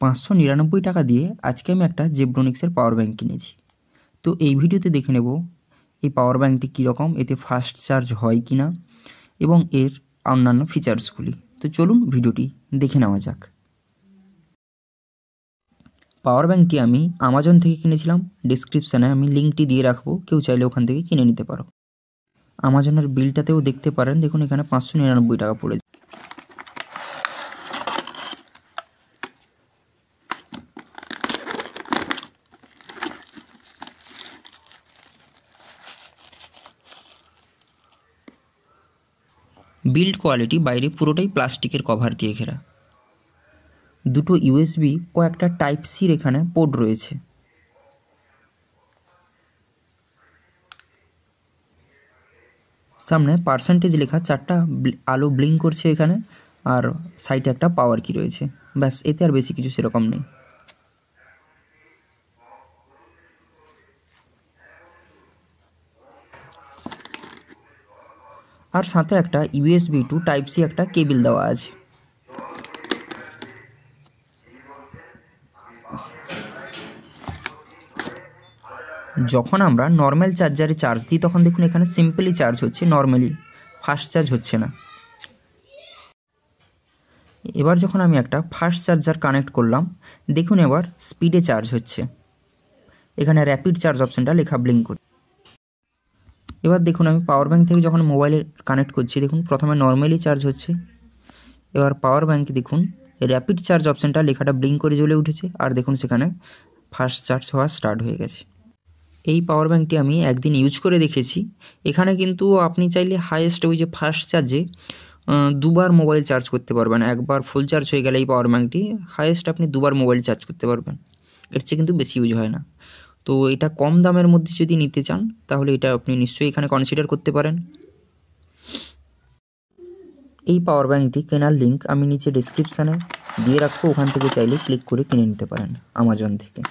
599 টাকা দিয়ে আজকে আমি একটা জেব্রোনিক্সের পাওয়ার ব্যাঙ্ক কিনেছি। তো এই ভিডিওতে দেখে নেব এই পাওয়ার ব্যাঙ্কটি কীরকম, এতে ফাস্ট চার্জ হয় কি না এবং এর অন্যান্য ফিচার্সগুলি। তো চলুন ভিডিওটি দেখে নেওয়া যাক। পাওয়ার ব্যাঙ্কটি আমি আমাজন থেকে কিনেছিলাম। ডিসক্রিপশানে আমি লিঙ্কটি দিয়ে রাখবো, কেউ চাইলে ওখান থেকে কিনে নিতে পারো। আমাজনের বিলটাতেও দেখতে পারেন, দেখুন এখানে 599 টাকা পড়েছে। বিল্ড কোয়ালিটি বাইরে পুরোটাই প্লাস্টিকের কভার দিয়ে ঘেরা। দুটো ইউএসবি ও একটা টাইপ সির এখানে পোর্ট রয়েছে। সামনে পার্সেন্টেজ লেখা 4টা আলো ব্লিঙ্ক করছে এখানে, আর সাইডে একটা পাওয়ার কি রয়েছে। ব্যাস, এতে আর বেশি কিছু সেরকম নেই। আর সাথে একটা ইউএসবি টু টাইপ সি একটা কেবল দেওয়া আছে। যখন আমরা নর্মাল চার্জারে চার্জ দিই তখন দেখুন এখানে সিম্পলি চার্জ হচ্ছে, নর্মালি ফাস্ট চার্জ হচ্ছে না। এবার যখন আমি একটা ফাস্ট চার্জার কানেক্ট করলাম, দেখুন এবার স্পিডে চার্জ হচ্ছে। এখানে র্যাপিড চার্জ অপশানটা লেখা ব্লিঙ্ক করছে। এবার দেখুন আমি পাওয়ার ব্যাঙ্ক থেকে যখন মোবাইলে কানেক্ট করছি, দেখুন প্রথমে নর্মালি চার্জ হচ্ছে। এবার পাওয়ার ব্যাঙ্কে দেখুন র্যাপিড চার্জ অপশানটা লেখাটা ব্লিঙ্ক করে জ্বলে উঠেছে, আর দেখুন সেখানে ফাস্ট চার্জ হওয়া স্টার্ট হয়ে গেছে। এই পাওয়ার ব্যাঙ্কটি আমি একদিন ইউজ করে দেখেছি। এখানে কিন্তু আপনি চাইলে হাইয়েস্ট ওই যে ফাস্ট চার্জে 2বার মোবাইল চার্জ করতে পারবেন। একবার ফুল চার্জ হয়ে গেলে এই পাওয়ার ব্যাঙ্কটি হাইয়েস্ট আপনি 2বার মোবাইল চার্জ করতে পারবেন। এর চেয়ে কিন্তু বেশি ইউজ হয় না। তো এটা কম দামের মধ্যে যদি নিতে চান তাহলে এটা আপনি নিশ্চয়ই এখানে কনসিডার করতে পারেন। এই পাওয়ার ব্যাঙ্কটি কেনার লিঙ্ক আমি নিচে ডিসক্রিপশানে দিয়ে রাখবো, ওখান থেকে চাইলে ক্লিক করে কিনে নিতে পারেন আমাজন থেকে।